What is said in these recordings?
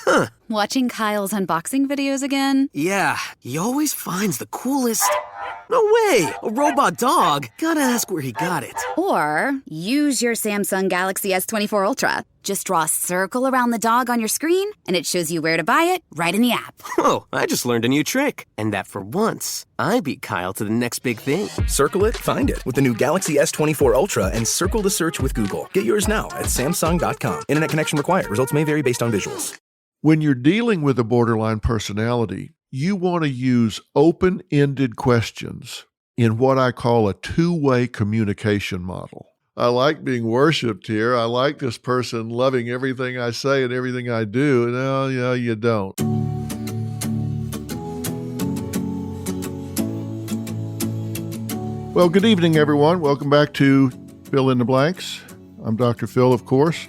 Huh. Watching Kyle's unboxing videos again? Yeah, he always finds the coolest... No way! A robot dog? Gotta ask where he got it. Or use your Samsung Galaxy S24 Ultra. Just draw a circle around the dog on your screen, and it shows you where to buy it right in the app. Whoa, I just learned a new trick. And that for once, I beat Kyle to the next big thing. Circle it, find it with the new Galaxy S24 Ultra and circle the search with Google. Get yours now at Samsung.com. Internet connection required. Results may vary based on visuals. When you're dealing with a borderline personality, you want to use open-ended questions in what I call a two-way communication model. I like being worshipped here. I like this person loving everything I say and everything I do. No, yeah, you don't. Well, good evening, everyone. Welcome back to Fill in the Blanks. I'm Dr. Phil, of course.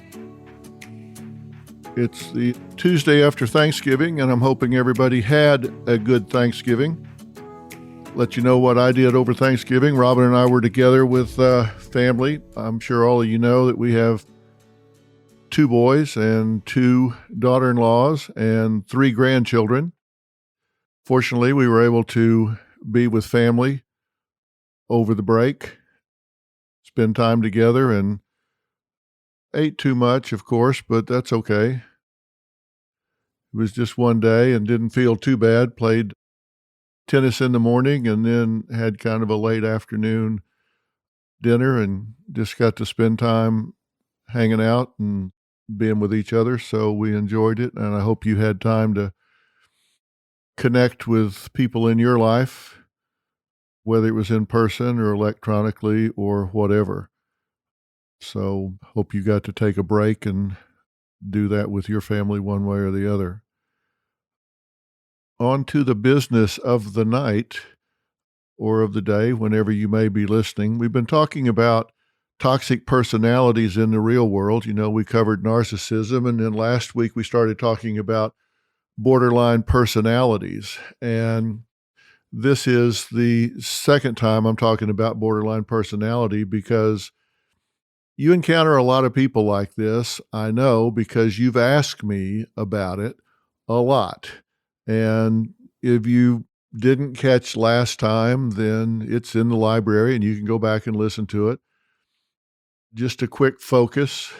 It's the Tuesday after Thanksgiving, and I'm hoping everybody had a good Thanksgiving. Let you know what I did over Thanksgiving. Robin and I were together with family. I'm sure all of you know that we have 2 boys and 2 daughter-in-laws and 3 grandchildren. Fortunately, we were able to be with family over the break, spend time together, and ate too much, of course, but that's okay. It was just one day and didn't feel too bad. Played tennis in the morning and then had kind of a late afternoon dinner and just got to spend time hanging out and being with each other. So we enjoyed it, and I hope you had time to connect with people in your life, whether it was in person or electronically or whatever. So hope you got to take a break and do that with your family one way or the other. On to the business of the night or of the day, whenever you may be listening. We've been talking about toxic personalities in the real world. You know, we covered narcissism, and then last week we started talking about borderline personalities. And this is the second time I'm talking about borderline personality because you encounter a lot of people like this, I know, because you've asked me about it a lot. And if you didn't catch last time, then it's in the library and you can go back and listen to it. Just a quick focus.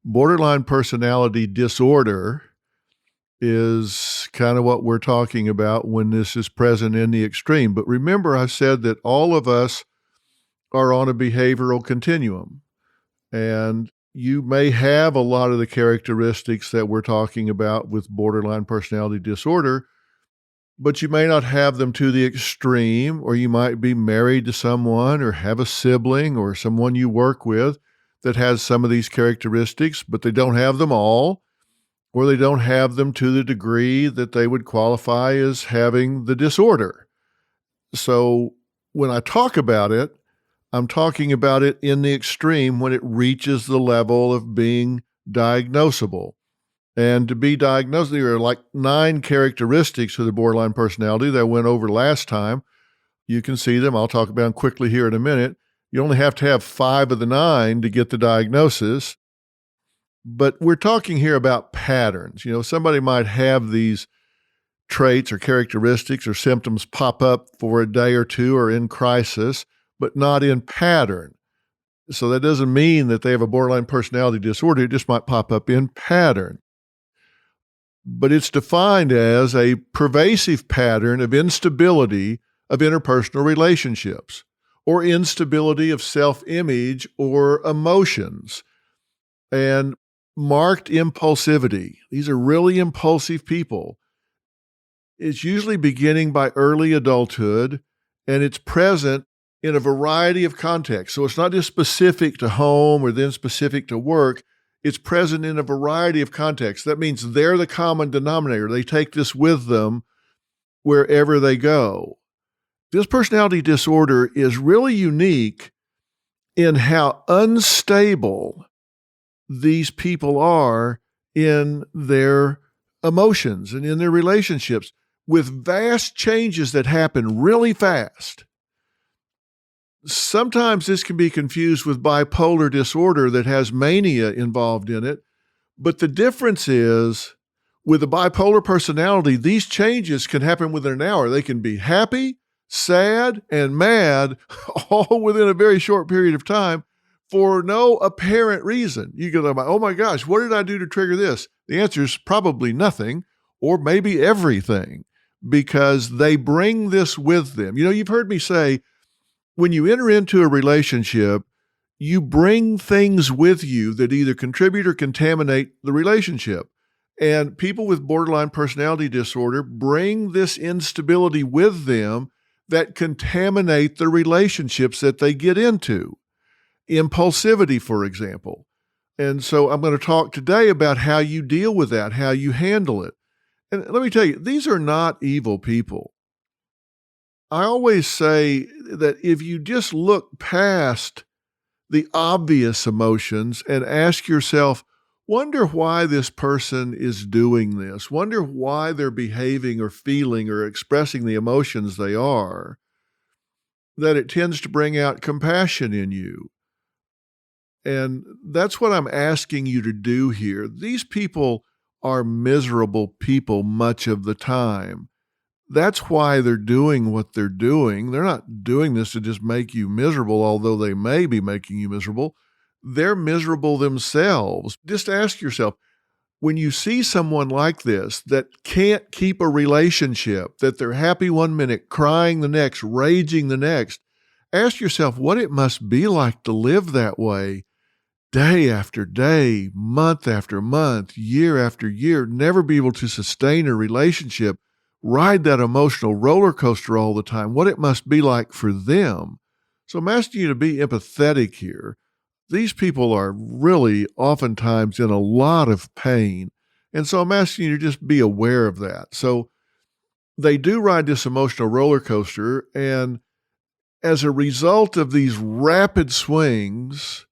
Borderline personality disorder is kind of what we're talking about when this is present in the extreme. But remember, I said that all of us are on a behavioral continuum. And you may have a lot of the characteristics that we're talking about with borderline personality disorder, but you may not have them to the extreme, or you might be married to someone or have a sibling or someone you work with that has some of these characteristics, but they don't have them all, or they don't have them to the degree that they would qualify as having the disorder. So when I talk about it, I'm talking about it in the extreme when it reaches the level of being diagnosable. And to be diagnosed, there are like 9 characteristics of the borderline personality that I went over last time. You can see them. I'll talk about them quickly here in a minute. You only have to have 5 of the 9 to get the diagnosis. But we're talking here about patterns. You know, somebody might have these traits or characteristics or symptoms pop up for a day or two or in crisis, but not in pattern. So that doesn't mean that they have a borderline personality disorder. It just might pop up in pattern. But it's defined as a pervasive pattern of instability of interpersonal relationships or instability of self-image or emotions and marked impulsivity. These are really impulsive people. It's usually beginning by early adulthood, and it's present in a variety of contexts. So it's not just specific to home or then specific to work. It's present in a variety of contexts. That means they're the common denominator. They take this with them wherever they go. This personality disorder is really unique in how unstable these people are in their emotions and in their relationships, with vast changes that happen really fast. Sometimes this can be confused with bipolar disorder that has mania involved in it, but the difference is With a bipolar personality, these changes can happen within an hour. They can be happy, sad, and mad all within a very short period of time for no apparent reason. You go, oh my gosh, what did I do to trigger this? The answer is probably nothing, or maybe everything, because they bring this with them. You know, you've heard me say, when you enter into a relationship, you bring things with you that either contribute or contaminate the relationship. And people with borderline personality disorder bring this instability with them that contaminate the relationships that they get into. Impulsivity, for example. And so I'm going to talk today about how you deal with that, how you handle it. And let me tell you, these are not evil people. I always say that if you just look past the obvious emotions and ask yourself, wonder why this person is doing this, wonder why they're behaving or feeling or expressing the emotions they are, that it tends to bring out compassion in you. And that's what I'm asking you to do here. These people are miserable people much of the time. That's why they're doing what they're doing. They're not doing this to just make you miserable, although they may be making you miserable. They're miserable themselves. Just ask yourself, when you see someone like this that can't keep a relationship, that they're happy one minute, crying the next, raging the next, ask yourself what it must be like to live that way day after day, month after month, year after year, never be able to sustain a relationship, ride that emotional roller coaster all the time, what it must be like for them. So I'm asking you to be empathetic here. These people are really oftentimes in a lot of pain. And so I'm asking you to just be aware of that. So they do ride this emotional roller coaster. And as a result of these rapid swings,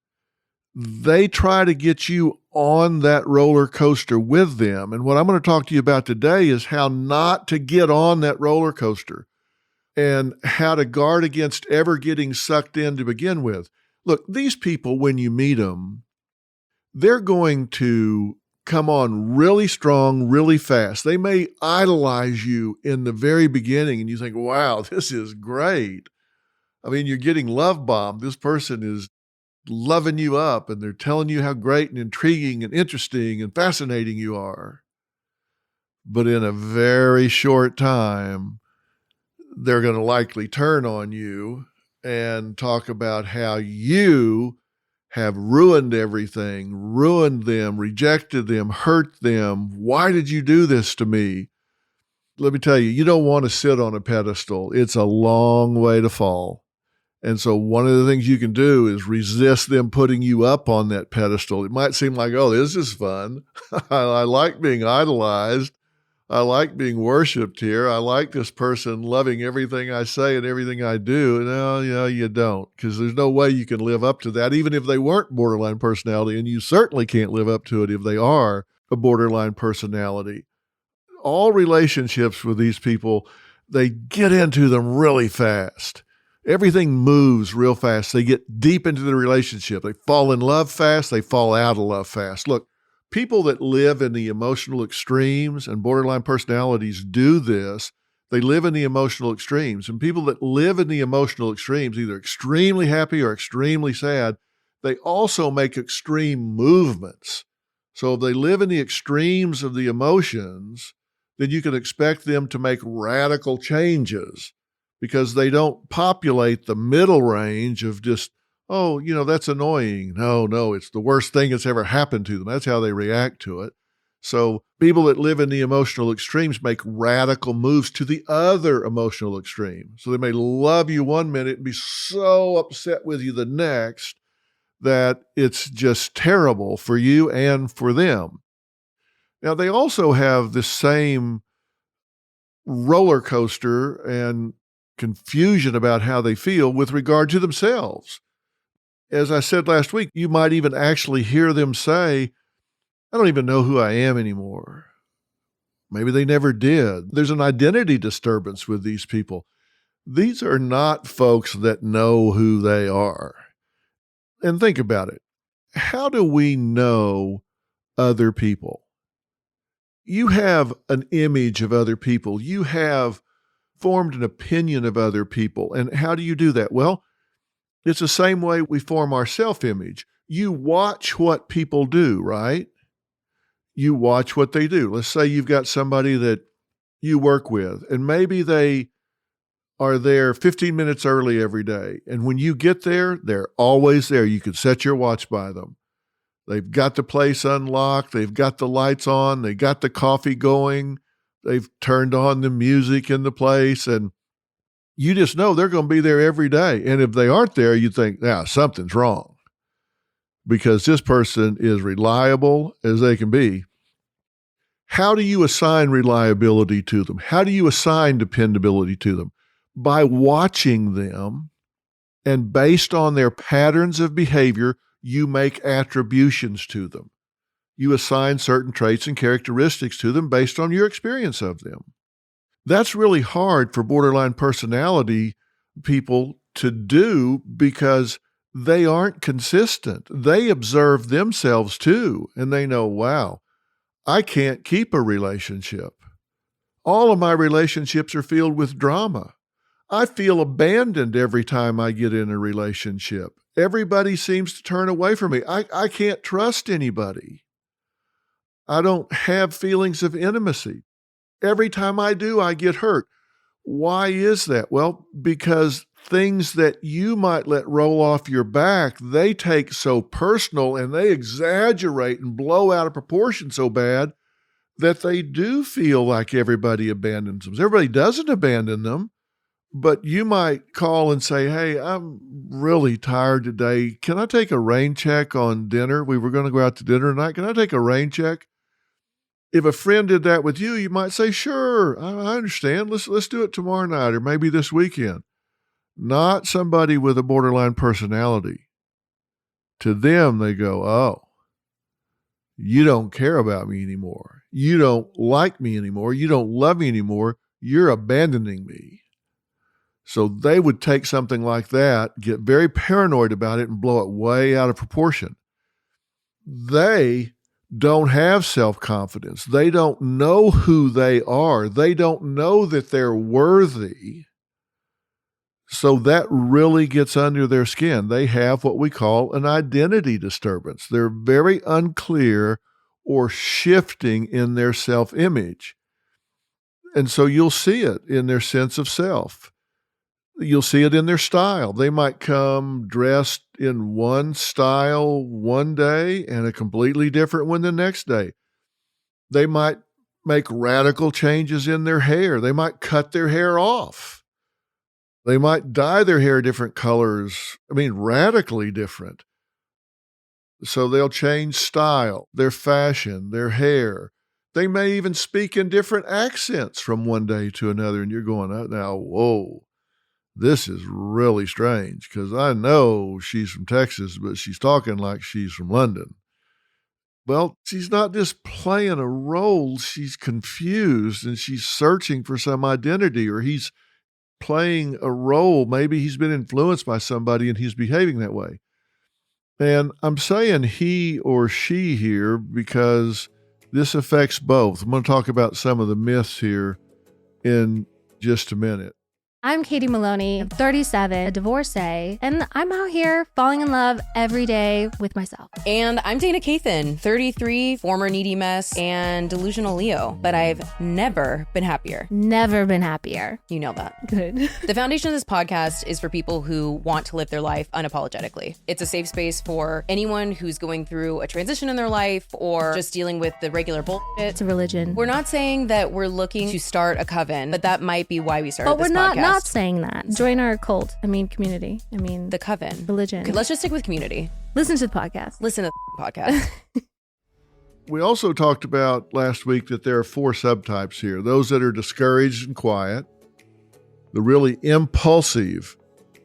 they try to get you on that roller coaster with them. And what I'm going to talk to you about today is how not to get on that roller coaster and how to guard against ever getting sucked in to begin with. Look, these people, when you meet them, they're going to come on really strong, really fast. They may idolize you in the very beginning and you think, wow, this is great. I mean, you're getting love bombed. This person is loving you up and they're telling you how great and intriguing and interesting and fascinating you are. But in a very short time, they're going to likely turn on you and talk about how you have ruined everything, ruined them, rejected them, hurt them. Why did you do this to me? Let me tell you, you don't want to sit on a pedestal. It's a long way to fall. And so one of the things you can do is resist them putting you up on that pedestal. It might seem like, oh, this is fun. I like being idolized. I like being worshiped here. I like this person loving everything I say and everything I do. No, you don't, because there's no way you can live up to that, even if they weren't borderline personality. And you certainly can't live up to it if they are a borderline personality. All relationships with these people, they get into them really fast. Everything moves real fast. They get deep into the relationship. They fall in love fast. They fall out of love fast. Look, people that live in the emotional extremes, and borderline personalities do this, they live in the emotional extremes. And people that live in the emotional extremes, either extremely happy or extremely sad, they also make extreme movements. So if they live in the extremes of the emotions, then you can expect them to make radical changes, because they don't populate the middle range of just, oh, that's annoying. No, it's the worst thing that's ever happened to them. That's how they react to it. So people that live in the emotional extremes make radical moves to the other emotional extreme. So they may love you one minute and be so upset with you the next that it's just terrible for you and for them. Now, they also have the same roller coaster and confusion about how they feel with regard to themselves. As I said last week, you might even actually hear them say, I don't even know who I am anymore. Maybe they never did. There's an identity disturbance with these people. These are not folks that know who they are. And think about it. How do we know other people? You have an image of other people. You have formed an opinion of other people. And how do you do that? Well, it's the same way we form our self-image. You watch what people do, right? You watch what they do. Let's say you've got somebody that you work with, and maybe they are there 15 minutes early every day. And when you get there, they're always there. You can set your watch by them. They've got the place unlocked. They've got the lights on. They got the coffee going. They've turned on the music in the place. And you just know they're going to be there every day. And if they aren't there, you think, now something's wrong because this person is reliable as they can be. How do you assign reliability to them? How do you assign dependability to them? By watching them, and based on their patterns of behavior, you make attributions to them. You assign certain traits and characteristics to them based on your experience of them. That's really hard for borderline personality people to do because they aren't consistent. They observe themselves too, and they know, wow, I can't keep a relationship. All of my relationships are filled with drama. I feel abandoned every time I get in a relationship. Everybody seems to turn away from me. I can't trust anybody. I don't have feelings of intimacy. Every time I do, I get hurt. Why is that? Well, because things that you might let roll off your back, they take so personal and they exaggerate and blow out of proportion so bad that they do feel like everybody abandons them. Everybody doesn't abandon them, but you might call and say, hey, I'm really tired today. Can I take a rain check on dinner? We were going to go out to dinner tonight. Can I take a rain check? If a friend did that with you, you might say, sure, I understand. Let's do it tomorrow night or maybe this weekend. Not somebody with a borderline personality. To them, they go, oh, you don't care about me anymore. You don't like me anymore. You don't love me anymore. You're abandoning me. So they would take something like that, get very paranoid about it, and blow it way out of proportion. They don't have self-confidence. They don't know who they are. They don't know that they're worthy. So that really gets under their skin. They have what we call an identity disturbance. They're very unclear or shifting in their self-image. And so you'll see it in their sense of self. You'll see it in their style. They might come dressed in one style one day and a completely different one the next day. They might make radical changes in their hair. They might cut their hair off. They might dye their hair different colors. Radically different. So they'll change style, their fashion, their hair. They may even speak in different accents from one day to another. And you're going, oh, now, whoa. This is really strange because I know she's from Texas, but she's talking like she's from London. Well, she's not just playing a role. She's confused and she's searching for some identity, or he's playing a role. Maybe he's been influenced by somebody and he's behaving that way. And I'm saying he or she here because this affects both. I'm going to talk about some of the myths here in just a minute. I'm Katie Maloney, 37, a divorcee, and I'm out here falling in love every day with myself. And I'm Dana Cathan, 33, former needy mess, and delusional Leo, but I've never been happier. Never been happier. You know that. Good. The foundation of this podcast is for people who want to live their life unapologetically. It's a safe space for anyone who's going through a transition in their life or just dealing with the regular bullshit. It's a religion. We're not saying that we're looking to start a coven, but that might be why we started this podcast. But we're not saying that. Join our cult. Community. The coven. Religion. Okay, let's just stick with community. Listen to the podcast. Listen to the podcast. We also talked about last week that there are 4 subtypes here. Those that are discouraged and quiet, the really impulsive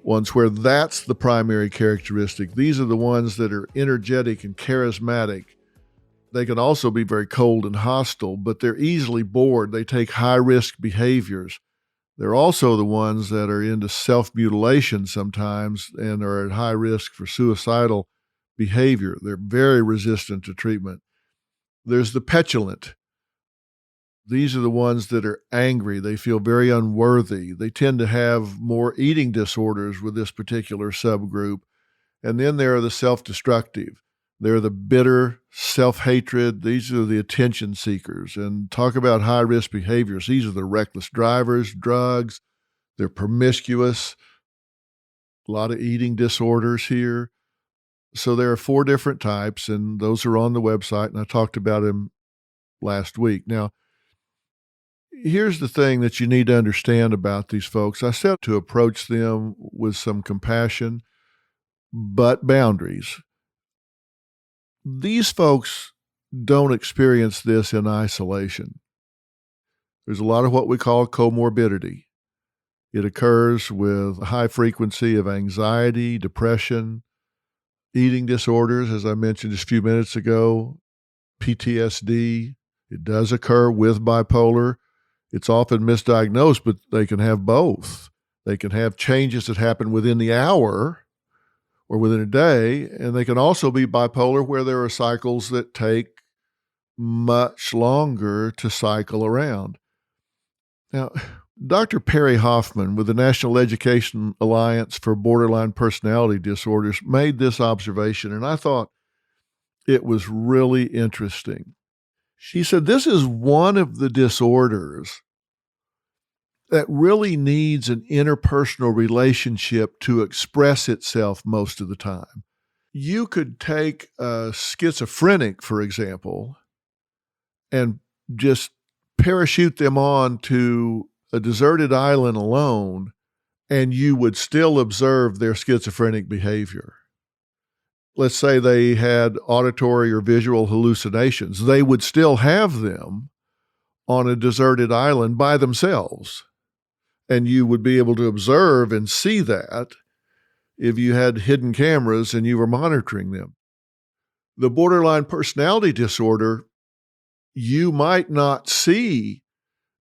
ones where that's the primary characteristic. These are the ones that are energetic and charismatic. They can also be very cold and hostile, but they're easily bored. They take high-risk behaviors. They're also the ones that are into self-mutilation sometimes and are at high risk for suicidal behavior. They're very resistant to treatment. There's the petulant. These are the ones that are angry. They feel very unworthy. They tend to have more eating disorders with this particular subgroup. And then there are the self-destructive. They're the bitter, self-hatred. These are the attention seekers. And talk about high-risk behaviors. These are the reckless drivers, drugs. They're promiscuous. A lot of eating disorders here. So there are 4 different types, and those are on the website, and I talked about them last week. Now, here's the thing that you need to understand about these folks. I said to approach them with some compassion, but boundaries. These folks don't experience this in isolation. There's a lot of what we call comorbidity. It occurs with a high frequency of anxiety, depression, eating disorders, as I mentioned just a few minutes ago, PTSD. It does occur with bipolar. It's often misdiagnosed, but they can have both. They can have changes that happen within the hour or within a day, and they can also be bipolar where there are cycles that take much longer to cycle around. Now, Dr. Perry Hoffman with the National Education Alliance for Borderline Personality Disorders made this observation, and I thought it was really interesting. She said, this is one of the disorders that really needs an interpersonal relationship to express itself most of the time. You could take a schizophrenic, for example, and just parachute them on to a deserted island alone, and you would still observe their schizophrenic behavior. Let's say they had auditory or visual hallucinations. They would still have them on a deserted island by themselves. And you would be able to observe and see that if you had hidden cameras and you were monitoring them. The borderline personality disorder, you might not see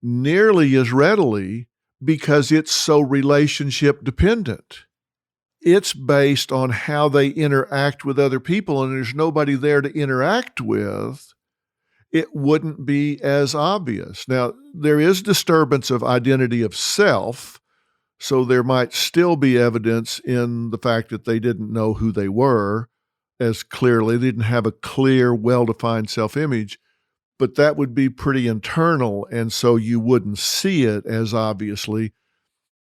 nearly as readily because it's so relationship dependent. It's based on how they interact with other people, and there's nobody there to interact with. It wouldn't be as obvious. Now, there is disturbance of identity of self, so there might still be evidence in the fact that they didn't know who they were as clearly. They didn't have a clear, well-defined self-image, but that would be pretty internal, and so you wouldn't see it as obviously.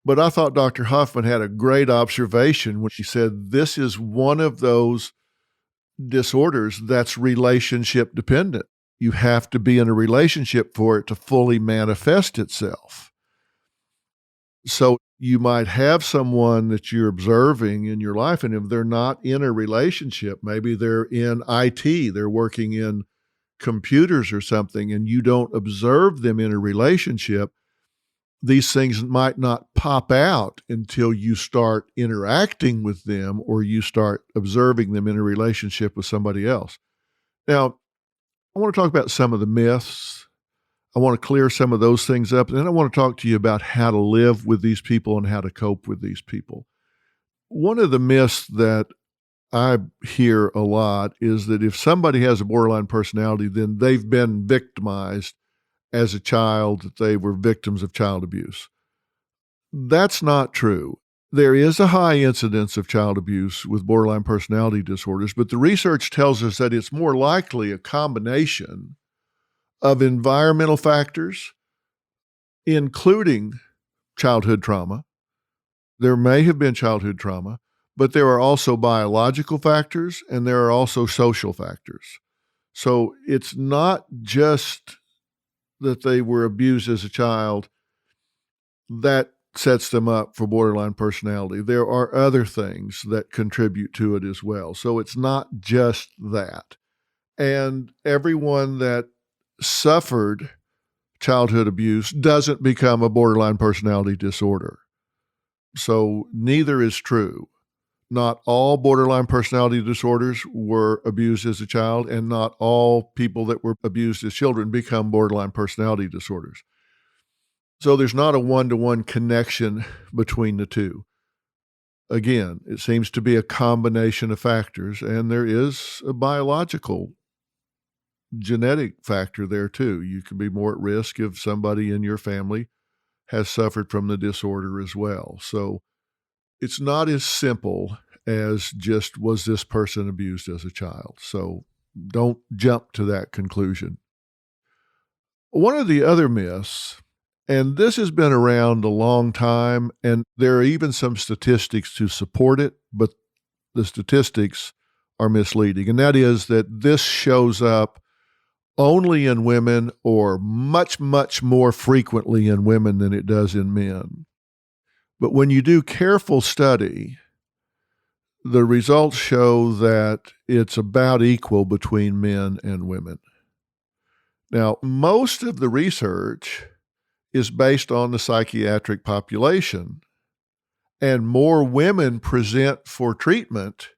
But I thought Dr. Huffman had a great observation when she said this is one of those disorders that's relationship dependent. You have to be in a relationship for it to fully manifest itself. So you might have someone that you're observing in your life, and if they're not in a relationship, maybe they're in IT, they're working in computers or something, and you don't observe them in a relationship, these things might not pop out until you start interacting with them or you start observing them in a relationship with somebody else. Now, I want to talk about some of the myths. I want to clear some of those things up. And then I want to talk to you about how to live with these people and how to cope with these people. One of the myths that I hear a lot is that if somebody has a borderline personality, then they've been victimized as a child, that they were victims of child abuse. That's not true. There is a high incidence of child abuse with borderline personality disorders, but the research tells us that it's more likely a combination of environmental factors, including childhood trauma. There may have been childhood trauma, but there are also biological factors and there are also social factors. So it's not just that they were abused as a child that sets them up for borderline personality. There are other things that contribute to it as well. So it's not just that. And everyone that suffered childhood abuse doesn't become a borderline personality disorder. So neither is true. Not all borderline personality disorders were abused as a child, and not all people that were abused as children become borderline personality disorders. So there's not a one-to-one connection between the two. Again, it seems to be a combination of factors, and there is a biological genetic factor there too. You can be more at risk if somebody in your family has suffered from the disorder as well. So it's not as simple as just, was this person abused as a child? So don't jump to that conclusion. One of the other myths, and this has been around a long time, and there are even some statistics to support it, but the statistics are misleading. And that is that this shows up only in women, or much, much more frequently in women than it does in men. But when you do careful study, the results show that it's about equal between men and women. Now, most of the research is based on the psychiatric population, and more women present for treatment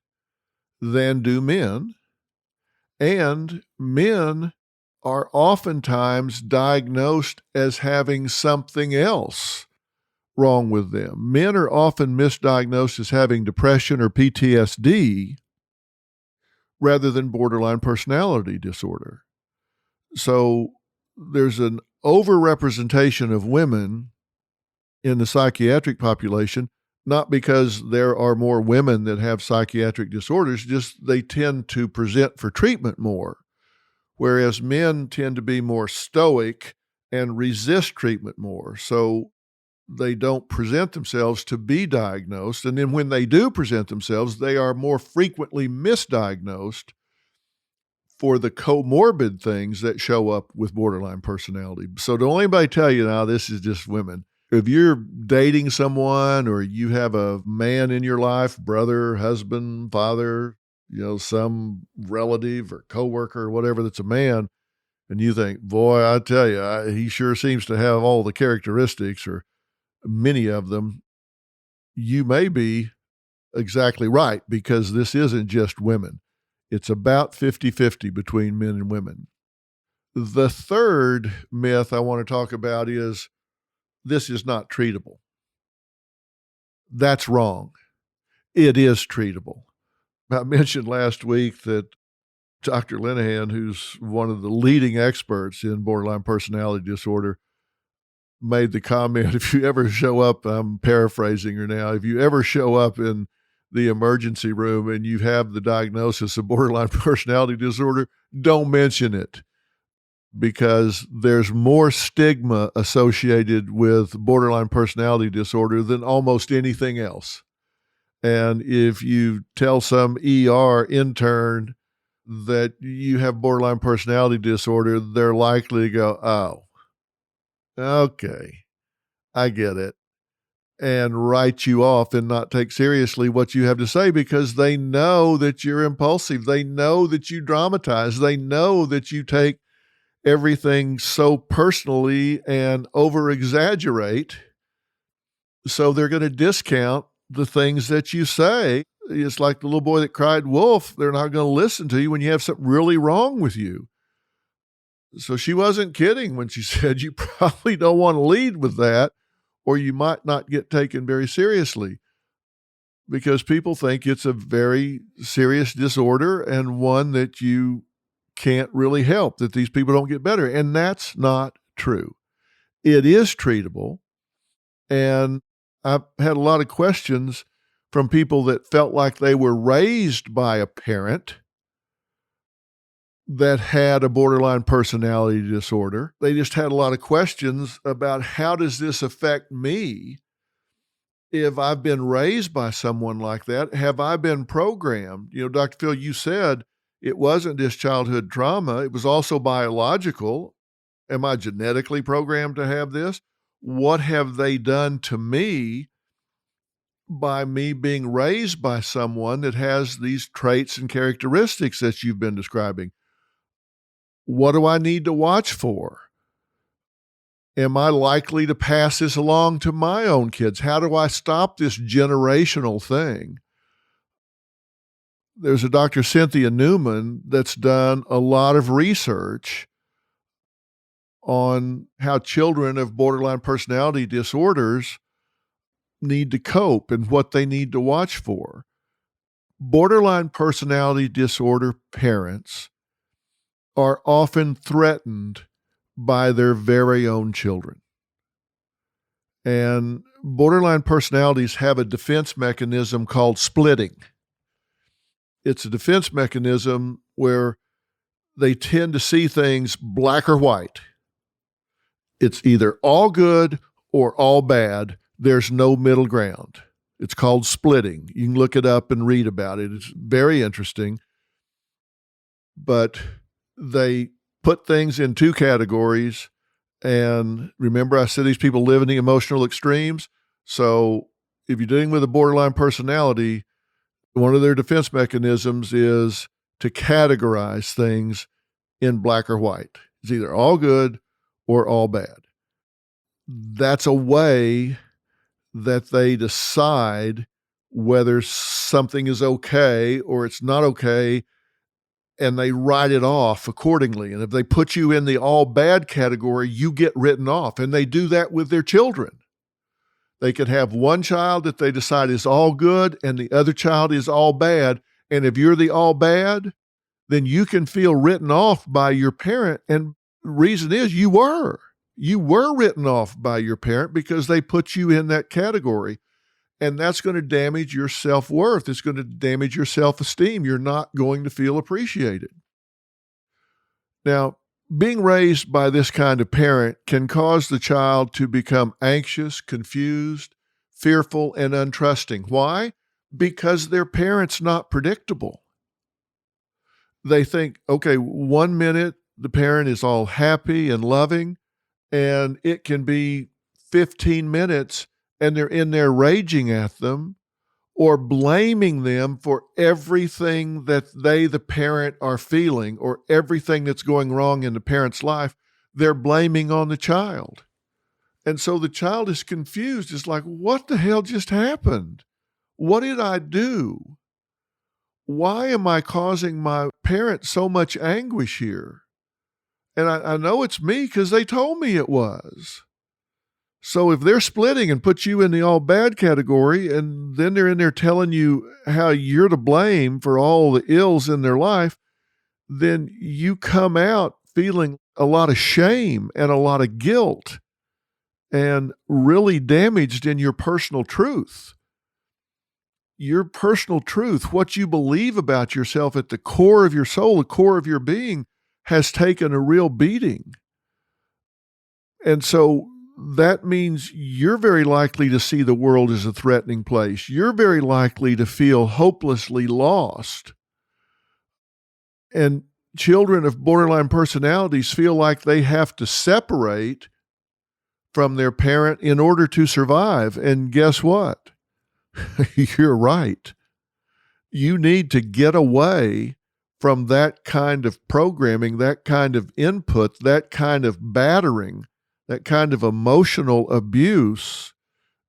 than do men, and men are oftentimes diagnosed as having something else wrong with them. Men are often misdiagnosed as having depression or PTSD rather than borderline personality disorder. So there's an overrepresentation of women in the psychiatric population, not because there are more women that have psychiatric disorders, just they tend to present for treatment more, whereas men tend to be more stoic and resist treatment more. So they don't present themselves to be diagnosed. And then when they do present themselves, they are more frequently misdiagnosed for the comorbid things that show up with borderline personality. So don't anybody tell you, now this is just women. If you're dating someone, or you have a man in your life, brother, husband, father, some relative or coworker or whatever that's a man, and you think, boy, I tell you, he sure seems to have all the characteristics, or many of them, you may be exactly right, because this isn't just women. It's about 50-50 between men and women. The third myth I want to talk about is, this is not treatable. That's wrong. It is treatable. I mentioned last week that Dr. Linehan, who's one of the leading experts in borderline personality disorder, made the comment, if you ever show up, I'm paraphrasing her now, if you ever show up in the emergency room and you have the diagnosis of borderline personality disorder, don't mention it, because there's more stigma associated with borderline personality disorder than almost anything else. And if you tell some ER intern that you have borderline personality disorder, they're likely to go, oh, okay, I get it, and write you off and not take seriously what you have to say, because they know that you're impulsive. They know that you dramatize. They know that you take everything so personally and over exaggerate. So they're going to discount the things that you say. It's like the little boy that cried wolf. They're not going to listen to you when you have something really wrong with you. So she wasn't kidding when she said you probably don't want to lead with that, or you might not get taken very seriously, because people think it's a very serious disorder and one that you can't really help, that these people don't get better. And that's not true. It is treatable. And I've had a lot of questions from people that felt like they were raised by a parent that had a borderline personality disorder. They just had a lot of questions about, how does this affect me if I've been raised by someone like that? Have I been programmed? Dr. Phil, you said it wasn't just childhood trauma, it was also biological. Am I genetically programmed to have this? What have they done to me by me being raised by someone that has these traits and characteristics that you've been describing? What do I need to watch for? Am I likely to pass this along to my own kids? How do I stop this generational thing? There's a Dr. Cynthia Newman that's done a lot of research on how children of borderline personality disorders need to cope and what they need to watch for. Borderline personality disorder parents are often threatened by their very own children. And borderline personalities have a defense mechanism called splitting. It's a defense mechanism where they tend to see things black or white. It's either all good or all bad. There's no middle ground. It's called splitting. You can look it up and read about it. It's very interesting. But they put things in two categories. And remember, I said these people live in the emotional extremes. So if you're dealing with a borderline personality, one of their defense mechanisms is to categorize things in black or white. It's either all good or all bad. That's a way that they decide whether something is okay or it's not okay, and they write it off accordingly. And if they put you in the all bad category, you get written off. And they do that with their children. They could have one child that they decide is all good and the other child is all bad. And if you're the all bad, then you can feel written off by your parent. And the reason is you were written off by your parent because they put you in that category. And that's going to damage your self-worth. It's going to damage your self-esteem. You're not going to feel appreciated. Now, being raised by this kind of parent can cause the child to become anxious, confused, fearful, and untrusting. Why? Because their parent's not predictable. They think, okay, 1 minute the parent is all happy and loving, and it can be 15 minutes and they're in there raging at them or blaming them for everything that they, the parent, are feeling, or everything that's going wrong in the parent's life, they're blaming on the child. And so the child is confused. It's like, what the hell just happened? What did I do? Why am I causing my parent so much anguish here? And I know it's me because they told me it was. So if they're splitting and put you in the all bad category, and then they're in there telling you how you're to blame for all the ills in their life, then you come out feeling a lot of shame and a lot of guilt and really damaged in your personal truth. Your personal truth, what you believe about yourself at the core of your soul, the core of your being, has taken a real beating. And so that means you're very likely to see the world as a threatening place. You're very likely to feel hopelessly lost. And children of borderline personalities feel like they have to separate from their parent in order to survive. And guess what? You're right. You need to get away from that kind of programming, that kind of input, that kind of battering, that kind of emotional abuse.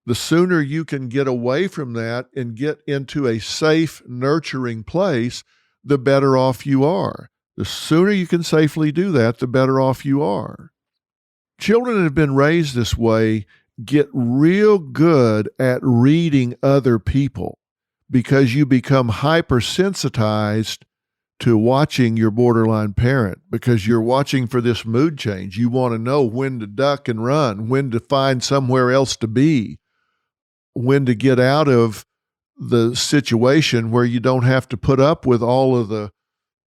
The sooner you can get away from that and get into a safe, nurturing place, the better off you are. The sooner you can safely do that, the better off you are. Children that have been raised this way get real good at reading other people because you become hypersensitized to watching your borderline parent, because you're watching for this mood change. You want to know when to duck and run, when to find somewhere else to be, when to get out of the situation where you don't have to put up with all of the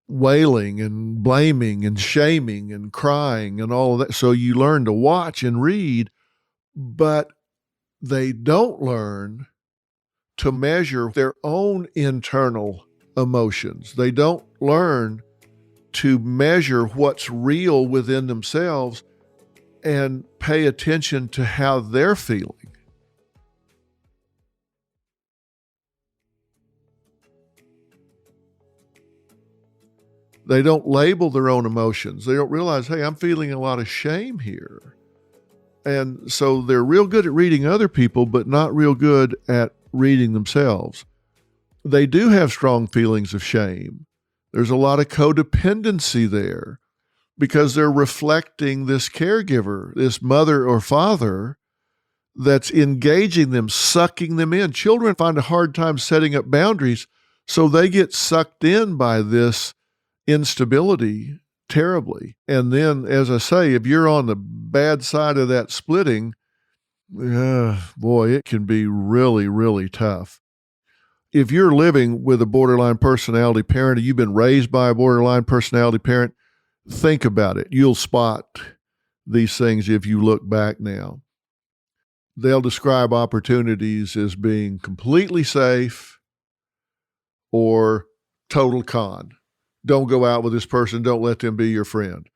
wailing and blaming and shaming and crying and all of that. So you learn to watch and read, but they don't learn to measure their own internal emotions. They don't learn to measure what's real within themselves and pay attention to how they're feeling. They don't label their own emotions. They don't realize, hey, I'm feeling a lot of shame here. And so they're real good at reading other people, but not real good at reading themselves. They do have strong feelings of shame. There's a lot of codependency there because they're reflecting this caregiver, this mother or father that's engaging them, sucking them in. Children find a hard time setting up boundaries, so they get sucked in by this instability terribly. And then, as I say, if you're on the bad side of that splitting, boy, it can be really, really tough. If you're living with a borderline personality parent, or you've been raised by a borderline personality parent, think about it. You'll spot these things if you look back now. They'll describe opportunities as being completely safe or total con. Don't go out with this person. Don't let them be your friend.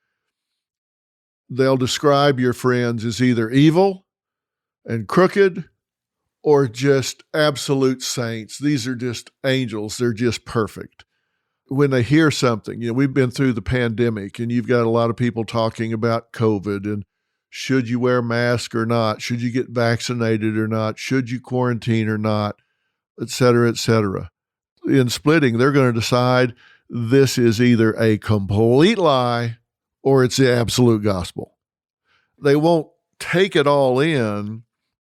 They'll describe your friends as either evil and crooked or just absolute saints. These are just angels. They're just perfect. When they hear something, we've been through the pandemic, and you've got a lot of people talking about COVID and should you wear a mask or not? Should you get vaccinated or not? Should you quarantine or not? Et cetera, et cetera. In splitting, they're going to decide this is either a complete lie or it's the absolute gospel. They won't take it all in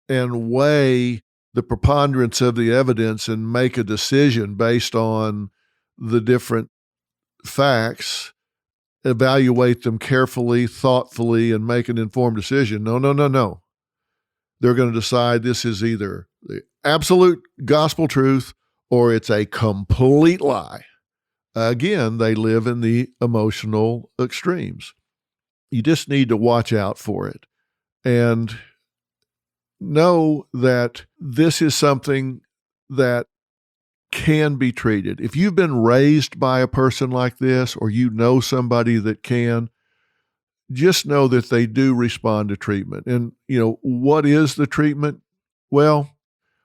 and weigh the preponderance of the evidence and make a decision based on the different facts, evaluate them carefully, thoughtfully, and make an informed decision. No. They're going to decide this is either the absolute gospel truth or it's a complete lie. Again, they live in the emotional extremes. You just need to watch out for it and know that this is something that can be treated. If you've been raised by a person like this, or you know somebody that can, just know that they do respond to treatment. And, what is the treatment? Well,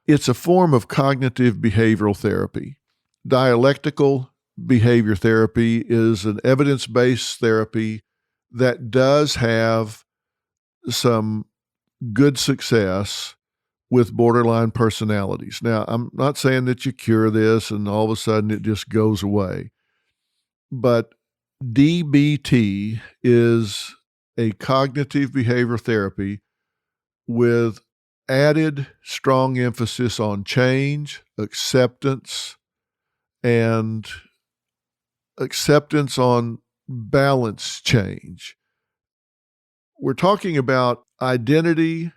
it's a form of cognitive behavioral therapy. Dialectical behavior therapy is an evidence-based therapy that does have some good success with borderline personalities. Now, I'm not saying that you cure this and all of a sudden it just goes away, but DBT is a cognitive behavior therapy with added strong emphasis on change, acceptance, and acceptance on balance change. We're talking about identity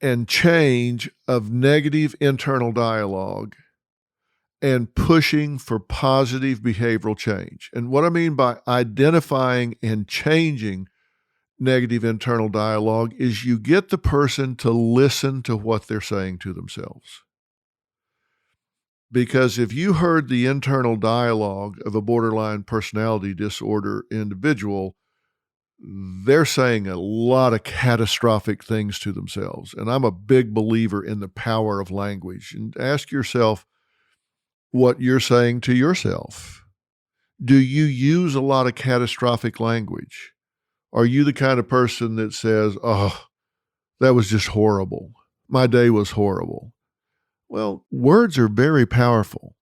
and change of negative internal dialogue and pushing for positive behavioral change. And what I mean by identifying and changing negative internal dialogue is you get the person to listen to what they're saying to themselves. Because if you heard the internal dialogue of a borderline personality disorder individual, they're saying a lot of catastrophic things to themselves. And I'm a big believer in the power of language. And ask yourself what you're saying to yourself. Do you use a lot of catastrophic language? Are you the kind of person that says, oh, that was just horrible. My day was horrible. Well, words are very powerful,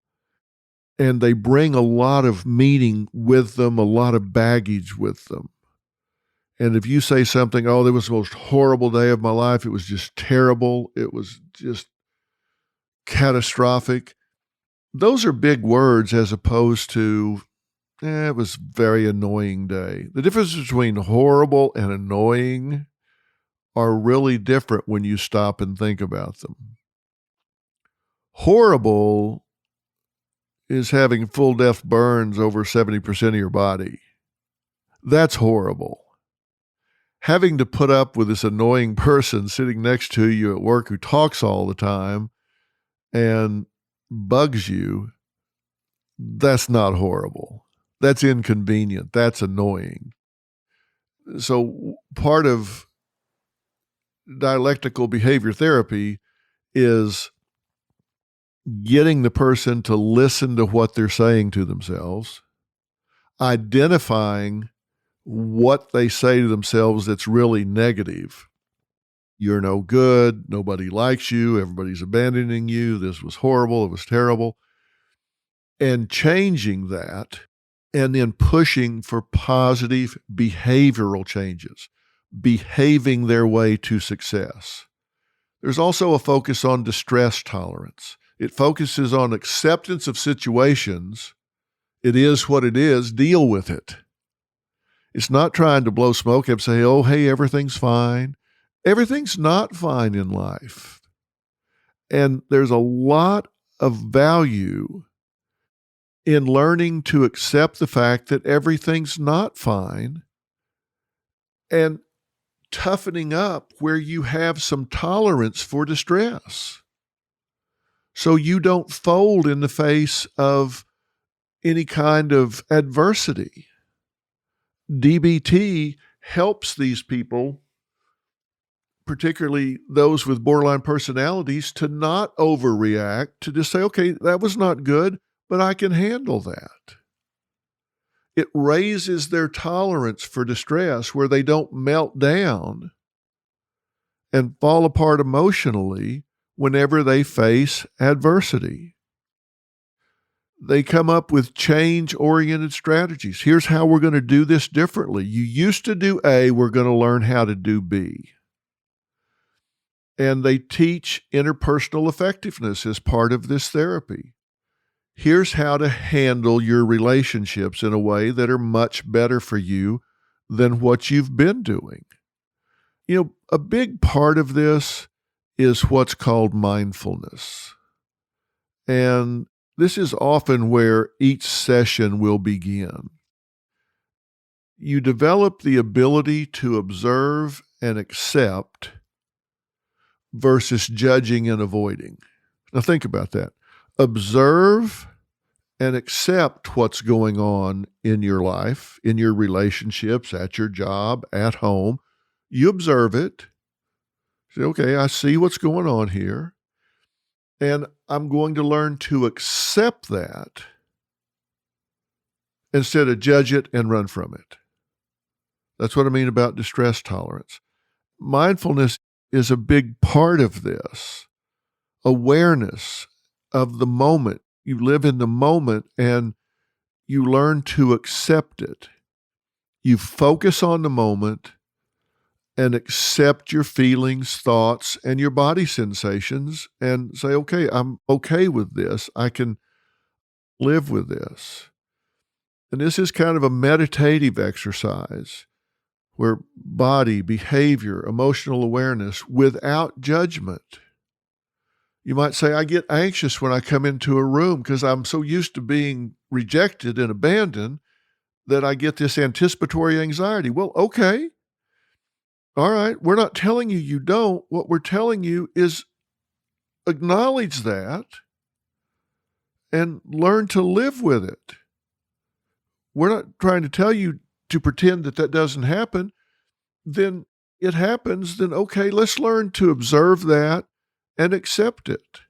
and they bring a lot of meaning with them, a lot of baggage with them. And if you say something, oh, that was the most horrible day of my life, it was just terrible, it was just catastrophic, those are big words as opposed to, it was a very annoying day. The difference between horrible and annoying are really different when you stop and think about them. Horrible is having full depth burns over 70% of your body. That's horrible. Having to put up with this annoying person sitting next to you at work who talks all the time and bugs you, that's not horrible. That's inconvenient. That's annoying. So part of dialectical behavior therapy is getting the person to listen to what they're saying to themselves, identifying what they say to themselves that's really negative. You're no good. Nobody likes you. Everybody's abandoning you. This was horrible. It was terrible. And changing that, and then pushing for positive behavioral changes, behaving their way to success. There's also a focus on distress tolerance. It focuses on acceptance of situations. It is what it is. Deal with it. It's not trying to blow smoke and say, oh, hey, everything's fine. Everything's not fine in life. And there's a lot of value in learning to accept the fact that everything's not fine and toughening up where you have some tolerance for distress. So you don't fold in the face of any kind of adversity. DBT helps these people, particularly those with borderline personalities, to not overreact, to just say, okay, that was not good, but I can handle that. It raises their tolerance for distress where they don't melt down and fall apart emotionally whenever they face adversity. They come up with change-oriented strategies. Here's how we're going to do this differently. You used to do A, we're going to learn how to do B. And they teach interpersonal effectiveness as part of this therapy. Here's how to handle your relationships in a way that are much better for you than what you've been doing. You know, a big part of this is what's called mindfulness. And this is often where each session will begin. You develop the ability to observe and accept versus judging and avoiding. Now think about that. Observe and accept what's going on in your life, in your relationships, at your job, at home. You observe it. Say, okay, I see what's going on here. And I'm going to learn to accept that instead of judge it and run from it. That's what I mean about distress tolerance. Mindfulness is a big part of this. Awareness of the moment. You live in the moment and you learn to accept it. You focus on the moment and accept your feelings, thoughts, and your body sensations and say, okay, I'm okay with this. I can live with this. And this is kind of a meditative exercise where body, behavior, emotional awareness without judgment. You might say, I get anxious when I come into a room because I'm so used to being rejected and abandoned that I get this anticipatory anxiety. Well, okay. All right, we're not telling you don't. What we're telling you is acknowledge that and learn to live with it. We're not trying to tell you to pretend that that doesn't happen. Then it happens, then okay, let's learn to observe that and accept it.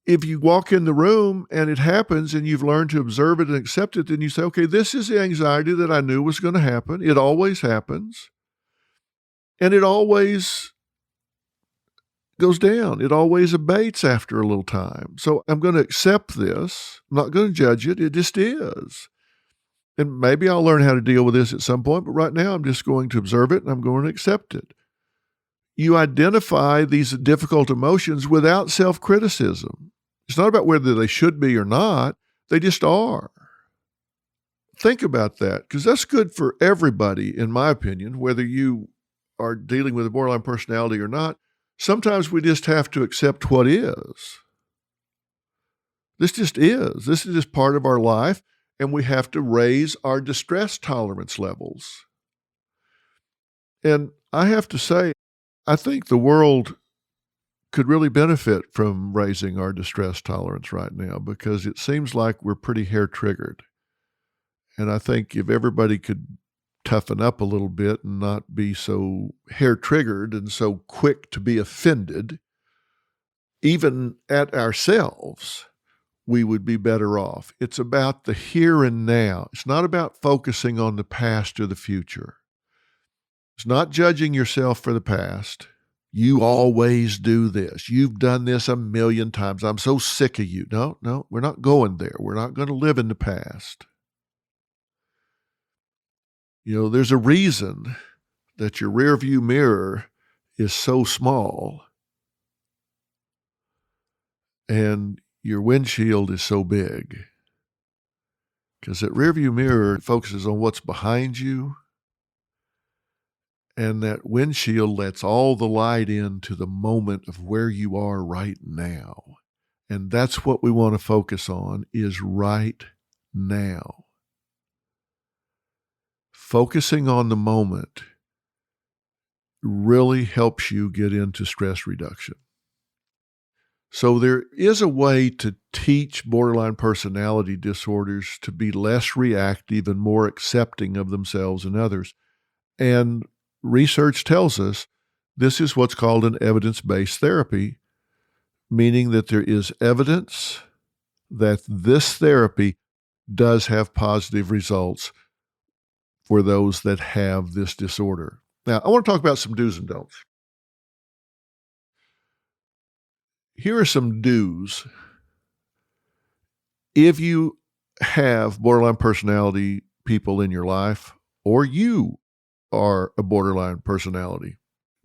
If you walk in the room and it happens and you've learned to observe it and accept it, then you say, okay, this is the anxiety that I knew was going to happen. It always happens. And it always goes down. It always abates after a little time. So I'm going to accept this. I'm not going to judge it. It just is. And maybe I'll learn how to deal with this at some point, but right now I'm just going to observe it and I'm going to accept it. You identify these difficult emotions without self-criticism. It's not about whether they should be or not. They just are. Think about that, because that's good for everybody, in my opinion, whether you are dealing with a borderline personality or not. Sometimes we just have to accept what is. This just is. This is just part of our life, and we have to raise our distress tolerance levels. And I have to say, I think the world could really benefit from raising our distress tolerance right now, because it seems like we're pretty hair-triggered. And I think if everybody could toughen up a little bit and not be so hair-triggered and so quick to be offended, even at ourselves, we would be better off. It's about the here and now. It's not about focusing on the past or the future. It's not judging yourself for the past. You always do this. You've done this a million times. I'm so sick of you. No, we're not going there. We're not going to live in the past. You know, there's a reason that your rearview mirror is so small and your windshield is so big, because that rearview mirror focuses on what's behind you, and that windshield lets all the light into the moment of where you are right now. And that's what we want to focus on, is right now. Focusing on the moment really helps you get into stress reduction. So there is a way to teach borderline personality disorders to be less reactive and more accepting of themselves and others. And research tells us this is what's called an evidence-based therapy, meaning that there is evidence that this therapy does have positive results for those that have this disorder. Now, I want to talk about some do's and don'ts. Here are some do's. If you have borderline personality people in your life, or you are a borderline personality,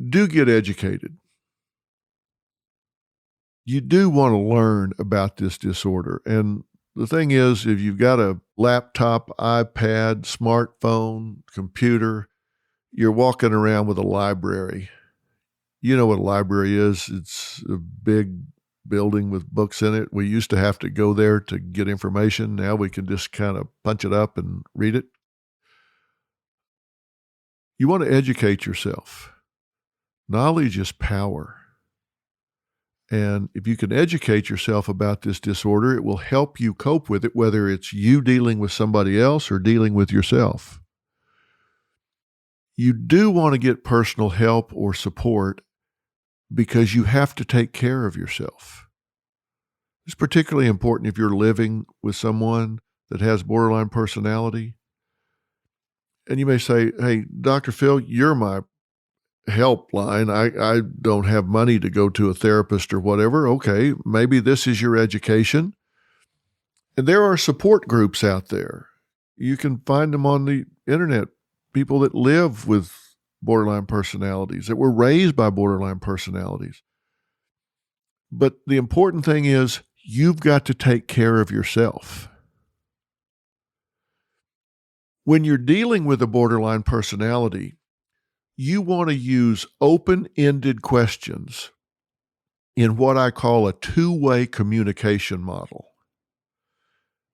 do get educated. You do want to learn about this disorder. And the thing is, if you've got a laptop, iPad, smartphone, computer, you're walking around with a library. You know what a library is. It's a big building with books in it. We used to have to go there to get information. Now we can just kind of punch it up and read it. You want to educate yourself. Knowledge is power. And if you can educate yourself about this disorder, it will help you cope with it, whether it's you dealing with somebody else or dealing with yourself. You do want to get personal help or support because you have to take care of yourself. It's particularly important if you're living with someone that has borderline personality. And you may say, hey, Dr. Phil, you're my helpline. I don't have money to go to a therapist or whatever. Okay, maybe this is your education. And there are support groups out there. You can find them on the internet, people that live with borderline personalities, that were raised by borderline personalities. But the important thing is you've got to take care of yourself. When you're dealing with a borderline personality, you want to use open-ended questions in what I call a two-way communication model.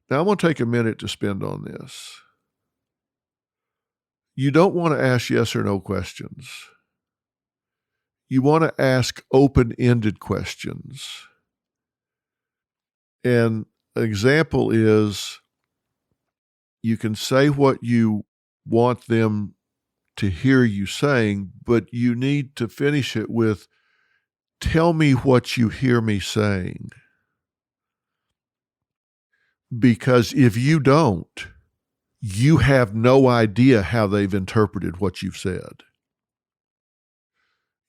Now, I'm going to take a minute to spend on this. You don't want to ask yes or no questions. You want to ask open-ended questions. And an example is you can say what you want them to hear you saying, but you need to finish it with, tell me what you hear me saying. Because if you don't, you have no idea how they've interpreted what you've said.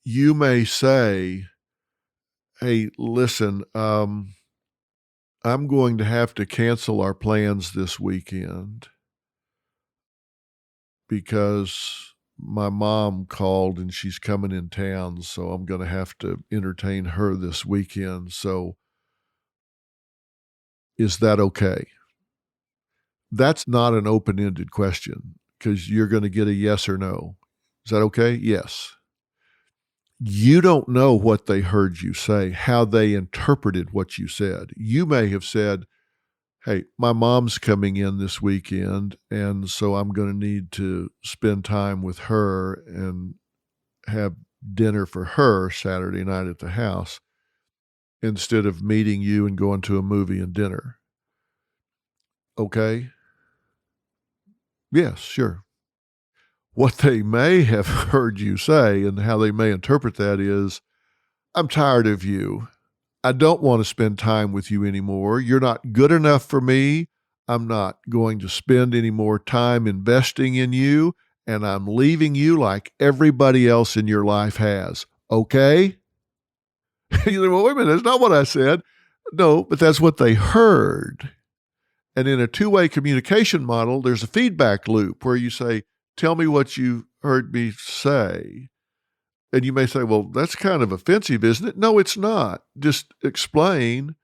You may say, hey, listen, I'm going to have to cancel our plans this weekend because my mom called and she's coming in town, so I'm going to have to entertain her this weekend. So is that okay? That's not an open-ended question because you're going to get a yes or no. Is that okay? Yes. You don't know what they heard you say, how they interpreted what you said. You may have said, hey, my mom's coming in this weekend, and so I'm going to need to spend time with her and have dinner for her Saturday night at the house instead of meeting you and going to a movie and dinner. Okay? Yes, sure. What they may have heard you say and how they may interpret that is, I'm tired of you. I don't want to spend time with you anymore. You're not good enough for me. I'm not going to spend any more time investing in you, and I'm leaving you like everybody else in your life has. Okay? You say, well, wait a minute, that's not what I said. No, but that's what they heard. And in a two-way communication model, there's a feedback loop where you say, tell me what you heard me say. And you may say, well, that's kind of offensive, isn't it? No, it's not. Just explain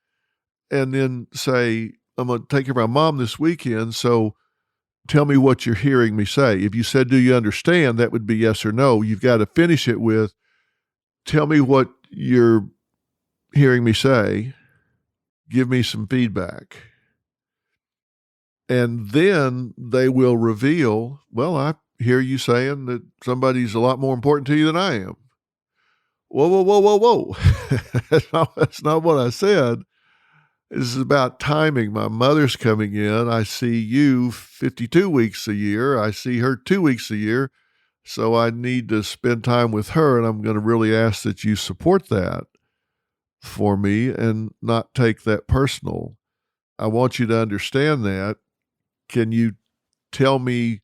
and then say, I'm going to take care of my mom this weekend, so tell me what you're hearing me say. If you said, do you understand, that would be yes or no. You've got to finish it with, tell me what you're hearing me say. Give me some feedback. And then they will reveal, well, I hear you saying that somebody's a lot more important to you than I am. Whoa, whoa, whoa, whoa, whoa. That's not what I said. This is about timing. My mother's coming in. I see you 52 weeks a year. I see her 2 weeks a year. So I need to spend time with her, and I'm going to really ask that you support that for me and not take that personal. I want you to understand that. Can you tell me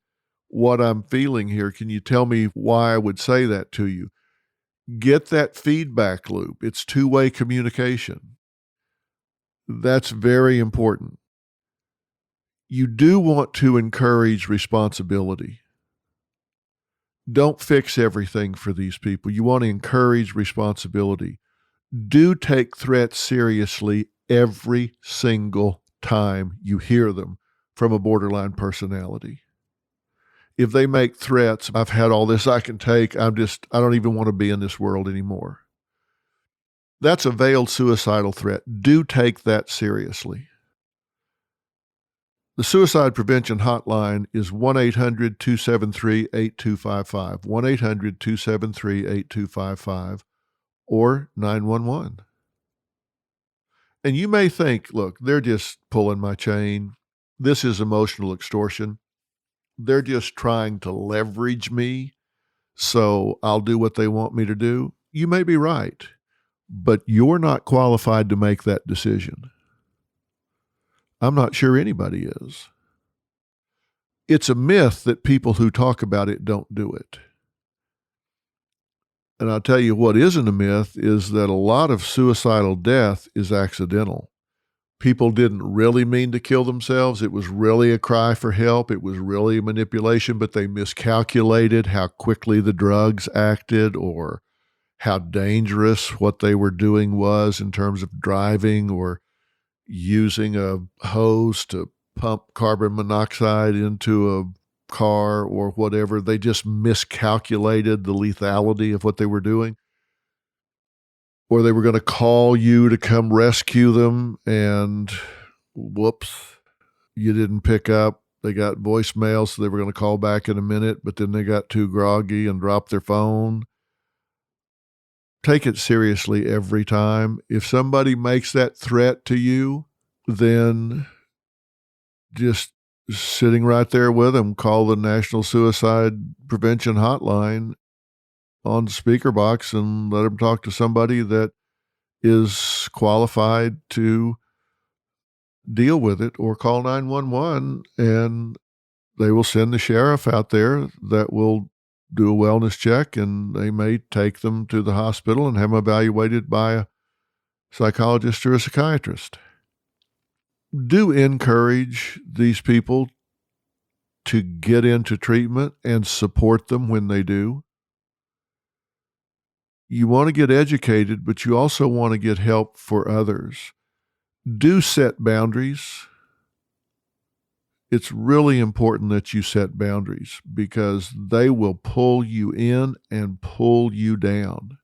what I'm feeling here? Can you tell me why I would say that to you? Get that feedback loop. It's two-way communication. That's very important. You do want to encourage responsibility. Don't fix everything for these people. You want to encourage responsibility. Do take threats seriously every single time you hear them from a borderline personality. If they make threats, I've had all this I can take, I don't even want to be in this world anymore. That's a veiled suicidal threat. Do take that seriously. The suicide prevention hotline is 1-800-273-8255, 1-800-273-8255, or 911. And you may think, look, they're just pulling my chain. This is emotional extortion. They're just trying to leverage me, so I'll do what they want me to do. You may be right, but you're not qualified to make that decision. I'm not sure anybody is. It's a myth that people who talk about it don't do it. And I'll tell you what isn't a myth is that a lot of suicidal death is accidental. People didn't really mean to kill themselves. It was really a cry for help. It was really a manipulation, but they miscalculated how quickly the drugs acted or how dangerous what they were doing was in terms of driving or using a hose to pump carbon monoxide into a car or whatever. They just miscalculated the lethality of what they were doing. Or they were going to call you to come rescue them, and whoops, you didn't pick up. They got voicemail, so they were going to call back in a minute, but then they got too groggy and dropped their phone. Take it seriously every time. If somebody makes that threat to you, then just sitting right there with them, call the National Suicide Prevention Hotline on the speaker box and let them talk to somebody that is qualified to deal with it, or call 911 and they will send the sheriff out there that will do a wellness check, and they may take them to the hospital and have them evaluated by a psychologist or a psychiatrist. Do encourage these people to get into treatment and support them when they do. You want to get educated, but you also want to get help for others. Do set boundaries. It's really important that you set boundaries because they will pull you in and pull you down.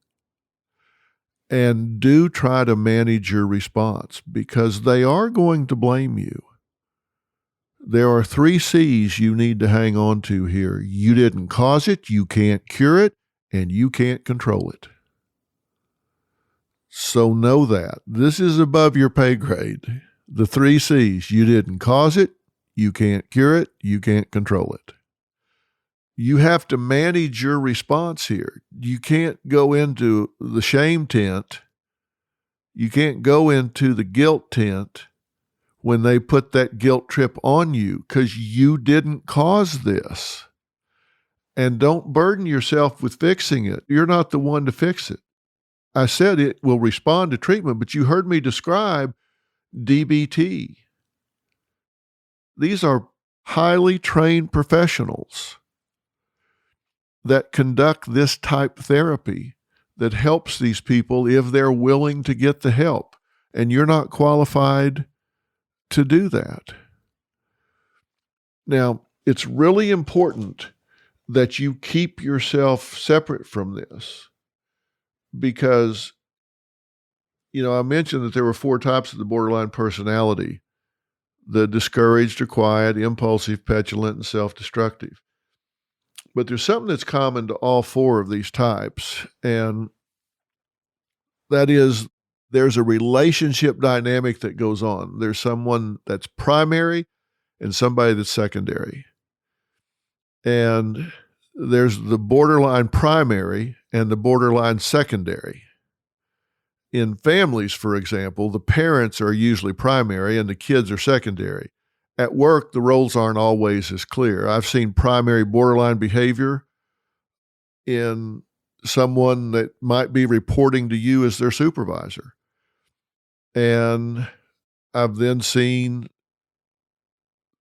And do try to manage your response because they are going to blame you. There are 3 C's you need to hang on to here. You didn't cause it, you can't cure it, and you can't control it. So know that. This is above your pay grade. The 3 C's. You didn't cause it, you can't cure it, you can't control it. You have to manage your response here. You can't go into the shame tent. You can't go into the guilt tent when they put that guilt trip on you because you didn't cause this. And don't burden yourself with fixing it. You're not the one to fix it. I said it will respond to treatment, but you heard me describe DBT. These are highly trained professionals that conduct this type therapy that helps these people if they're willing to get the help. And you're not qualified to do that. Now, it's really important that you keep yourself separate from this because, I mentioned that there were 4 types of the borderline personality: the discouraged or quiet, impulsive, petulant, and self-destructive. But there's something that's common to all 4 of these types, and that is there's a relationship dynamic that goes on. There's someone that's primary and somebody that's secondary. And there's the borderline primary and the borderline secondary. In families, for example, the parents are usually primary and the kids are secondary. At work, the roles aren't always as clear. I've seen primary borderline behavior in someone that might be reporting to you as their supervisor. And I've then seen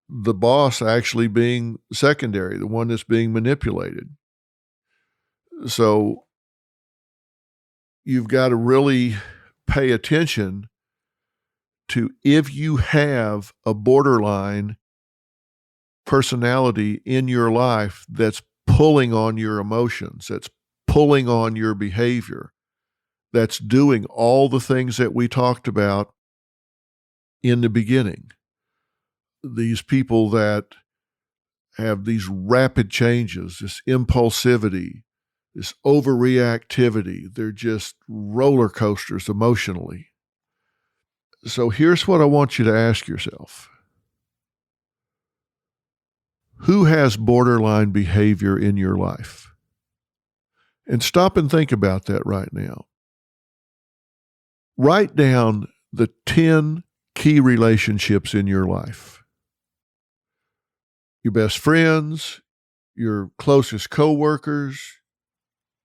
the boss actually being secondary, the one that's being manipulated. So you've got to really pay attention to if you have a borderline personality in your life that's pulling on your emotions, that's pulling on your behavior, that's doing all the things that we talked about in the beginning. These people that have these rapid changes, this impulsivity, this overreactivity, they're just roller coasters emotionally. So here's what I want you to ask yourself. Who has borderline behavior in your life? And stop and think about that right now. Write down the 10 key relationships in your life. Your best friends, your closest coworkers,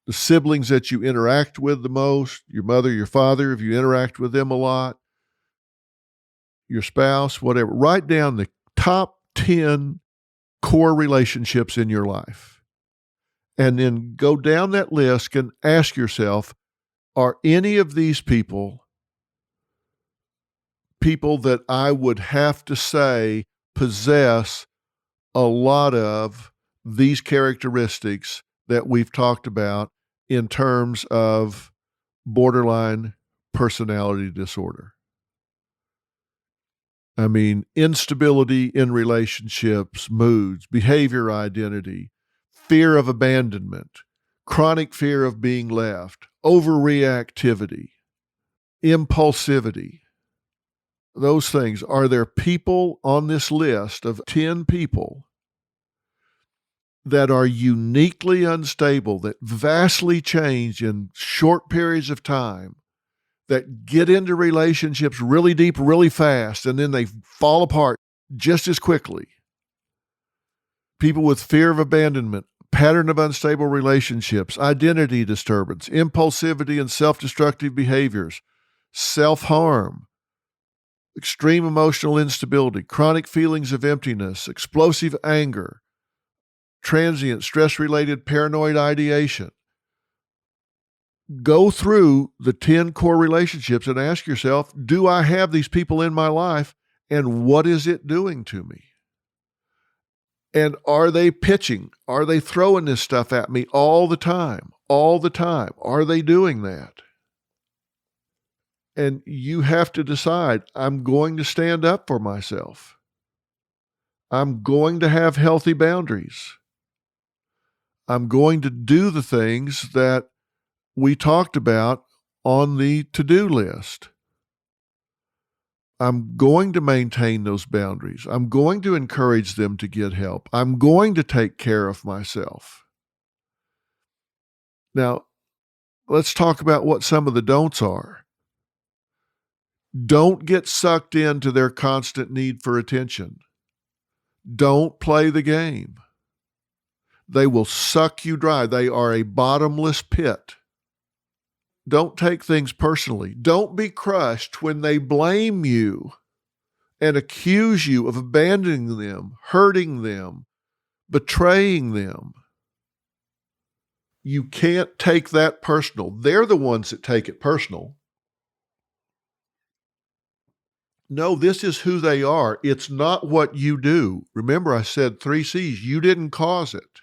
the siblings that you interact with the most, your mother, your father, if you interact with them a lot, your spouse, whatever. Write down the top 10 core relationships in your life. And then go down that list and ask yourself, are any of these people that I would have to say possess a lot of these characteristics that we've talked about in terms of borderline personality disorder? I mean, instability in relationships, moods, behavior identity, fear of abandonment, chronic fear of being left, overreactivity, impulsivity. Those things. Are there people on this list of 10 people that are uniquely unstable, that vastly change in short periods of time, that get into relationships really deep, really fast, and then they fall apart just as quickly? People with fear of abandonment, pattern of unstable relationships, identity disturbance, impulsivity and self-destructive behaviors, self-harm, extreme emotional instability, chronic feelings of emptiness, explosive anger, transient stress-related paranoid ideation. Go through the 10 core relationships and ask yourself, do I have these people in my life, and what is it doing to me? And are they pitching? Are they throwing this stuff at me all the time? All the time. Are they doing that? And you have to decide, I'm going to stand up for myself. I'm going to have healthy boundaries. I'm going to do the things that we talked about on the to-do list. I'm going to maintain those boundaries. I'm going to encourage them to get help. I'm going to take care of myself. Now, let's talk about what some of the don'ts are. Don't get sucked into their constant need for attention. Don't play the game. They will suck you dry. They are a bottomless pit. Don't take things personally. Don't be crushed when they blame you and accuse you of abandoning them, hurting them, betraying them. You can't take that personal. They're the ones that take it personal. No, this is who they are. It's not what you do. Remember, I said 3 C's. You didn't cause it.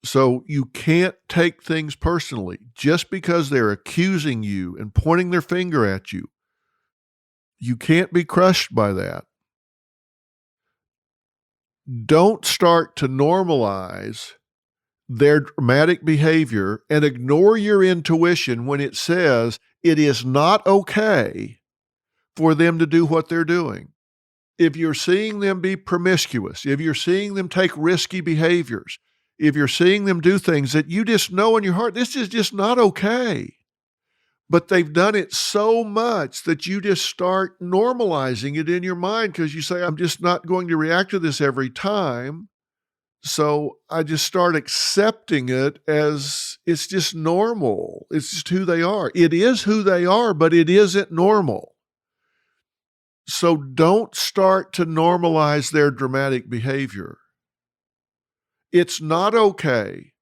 So you can't take things personally. Just because they're accusing you and pointing their finger at you, you can't be crushed by that. Don't start to normalize their dramatic behavior and ignore your intuition when it says it is not okay for them to do what they're doing. If you're seeing them be promiscuous, if you're seeing them take risky behaviors, if you're seeing them do things that you just know in your heart, this is just not okay. But they've done it so much that you just start normalizing it in your mind because you say, I'm just not going to react to this every time. So I just start accepting it as it's just normal. It's just who they are. It is who they are, but it isn't normal. So don't start to normalize their dramatic behavior. It's not okay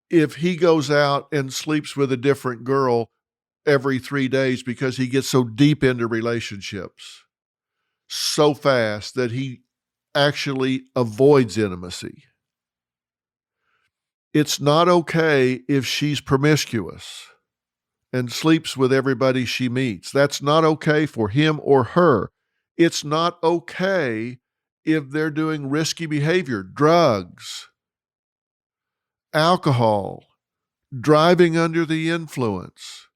if he goes out and sleeps with a different girl every 3 days because he gets so deep into relationships so fast that he actually avoids intimacy. It's not okay if she's promiscuous and sleeps with everybody she meets. That's not okay for him or her. It's not okay if they're doing risky behavior, drugs, alcohol, driving under the influence.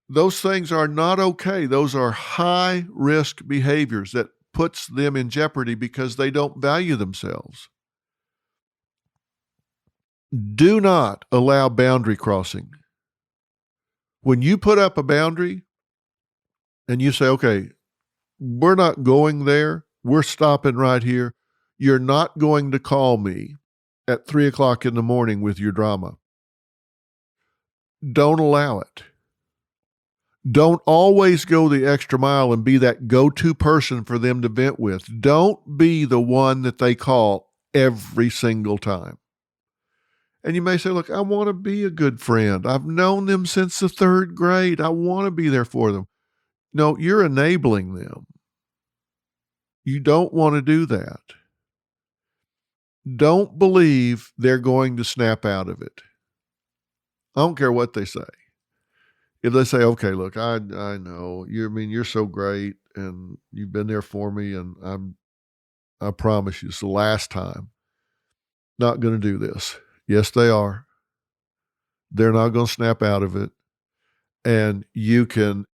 Those things are not okay. Those are high risk behaviors that puts them in jeopardy because they don't value themselves. Do not allow boundary crossing. When you put up a boundary and you say, okay, we're not going there, we're stopping right here, you're not going to call me at 3:00 in the morning with your drama. Don't allow it. Don't always go the extra mile and be that go-to person for them to vent with. Don't be the one that they call every single time. And you may say, look, I want to be a good friend. I've known them since the 3rd grade. I want to be there for them. No, you're enabling them. You don't want to do that. Don't believe they're going to snap out of it. I don't care what they say. If they say, okay, look, I know you're so great and you've been there for me, and I promise you it's the last time. Not going to do this. Yes, they are. They're not going to snap out of it. And you can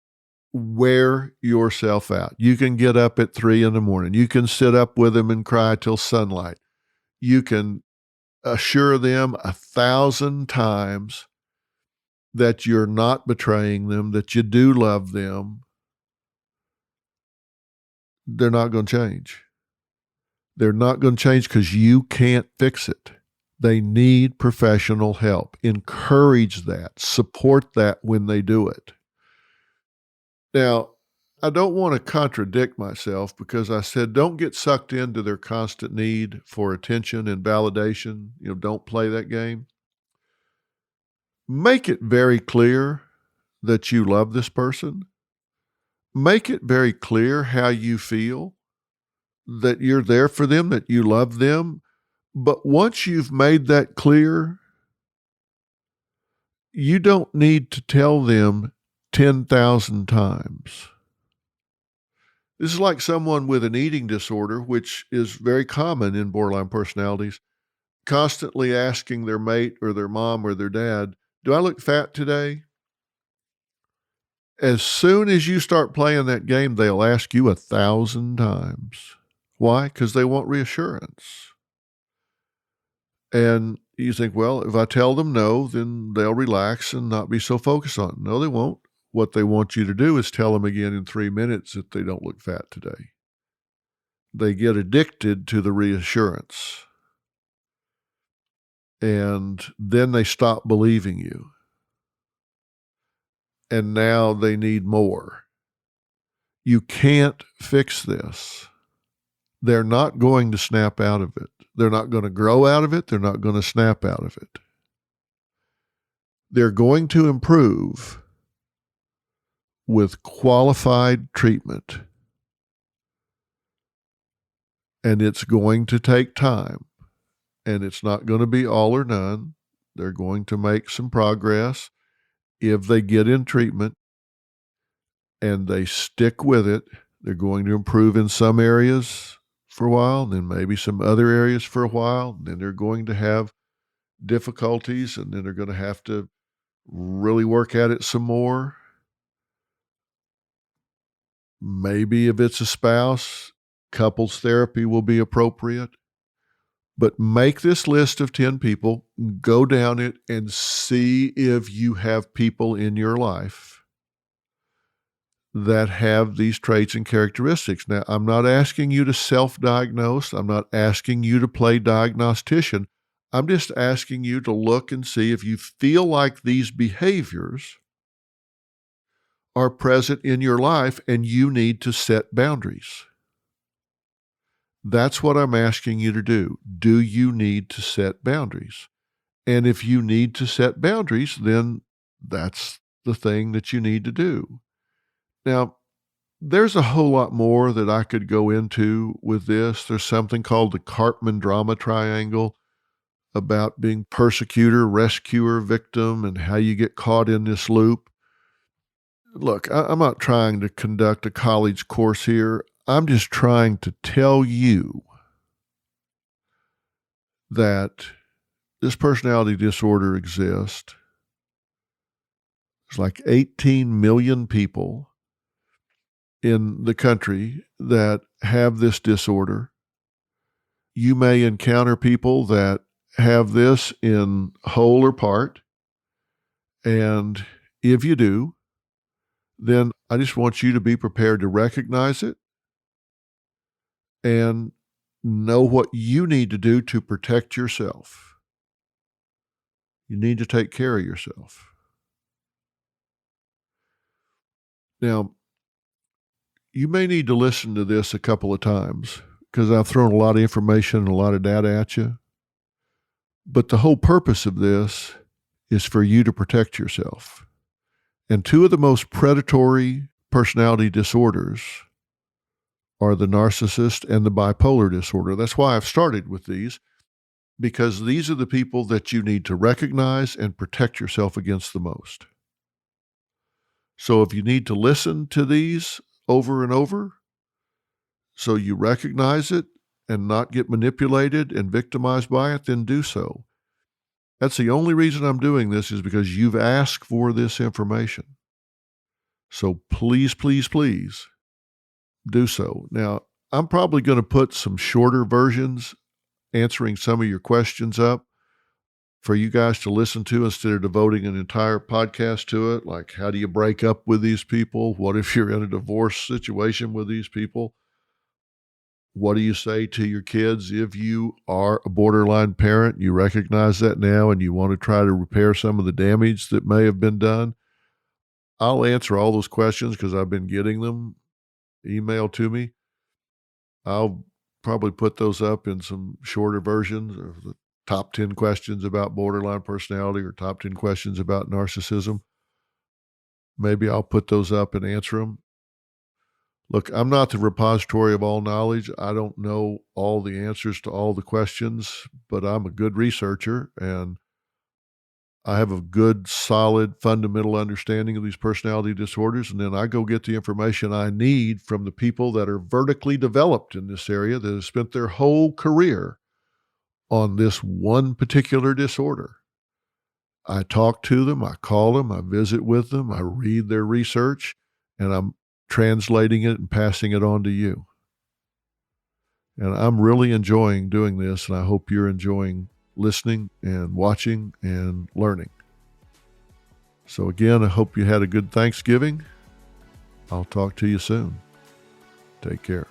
wear yourself out. You can get up at 3 a.m. You can sit up with them and cry till sunlight. You can assure them 1,000 times that you're not betraying them, that you do love them. They're not going to change. They're not going to change because you can't fix it. They need professional help. Encourage that. Support that when they do it. Now, I don't want to contradict myself because I said don't get sucked into their constant need for attention and validation. Don't play that game. Make it very clear that you love this person. Make it very clear how you feel, that you're there for them, that you love them. But once you've made that clear, you don't need to tell them 10,000 times. This is like someone with an eating disorder, which is very common in borderline personalities, constantly asking their mate or their mom or their dad, do I look fat today? As soon as you start playing that game, they'll ask you 1,000 times. Why? Because they want reassurance. And you think, well, if I tell them no, then they'll relax and not be so focused on it. No, they won't. What they want you to do is tell them again in 3 minutes that they don't look fat today. They get addicted to the reassurance. And then they stop believing you. And now they need more. You can't fix this. They're not going to snap out of it. They're not going to grow out of it. They're not going to snap out of it. They're going to improve with qualified treatment. And it's going to take time, and it's not going to be all or none. They're going to make some progress if they get in treatment and they stick with it. They're going to improve in some areas for a while, then maybe some other areas for a while. Then they're going to have difficulties, and then they're going to have to really work at it some more. Maybe if it's a spouse, couples therapy will be appropriate. But make this list of 10 people, go down it, and see if you have people in your life that have these traits and characteristics. Now, I'm not asking you to self-diagnose. I'm not asking you to play diagnostician. I'm just asking you to look and see if you feel like these behaviors are present in your life and you need to set boundaries. That's what I'm asking you to do. Do you need to set boundaries? And if you need to set boundaries, then that's the thing that you need to do. Now, there's a whole lot more that I could go into with this. There's something called the Karpman drama triangle about being persecutor, rescuer, victim, and how you get caught in this loop. Look, I'm not trying to conduct a college course here. I'm just trying to tell you that this personality disorder exists. There's like 18 million people in the country that have this disorder. You may encounter people that have this in whole or part. And if you do, then I just want you to be prepared to recognize it and know what you need to do to protect yourself. You need to take care of yourself. Now, you may need to listen to this a couple of times because I've thrown a lot of information and a lot of data at you. But the whole purpose of this is for you to protect yourself. And two of the most predatory personality disorders are the narcissist and the bipolar disorder. That's why I've started with these, because these are the people that you need to recognize and protect yourself against the most. So if you need to listen to these over and over so you recognize it and not get manipulated and victimized by it, then do so. That's the only reason I'm doing this, is because you've asked for this information. So please, please, please do so. Now, I'm probably going to put some shorter versions answering some of your questions up for you guys to listen to instead of devoting an entire podcast to it. Like, how do you break up with these people? What if you're in a divorce situation with these people? What do you say to your kids if you are a borderline parent? You recognize that now and you want to try to repair some of the damage that may have been done. I'll answer all those questions because I've been getting them emailed to me. I'll probably put those up in some shorter versions of the top 10 questions about borderline personality or top 10 questions about narcissism. Maybe I'll put those up and answer them. Look, I'm not the repository of all knowledge. I don't know all the answers to all the questions, but I'm a good researcher and I have a good, solid, fundamental understanding of these personality disorders. And then I go get the information I need from the people that are vertically developed in this area that have spent their whole career on this one particular disorder. I talk to them, I call them, I visit with them, I read their research, and I'm translating it and passing it on to you. And I'm really enjoying doing this, and I hope you're enjoying listening and watching and learning. So again, I hope you had a good Thanksgiving. I'll talk to you soon. Take care.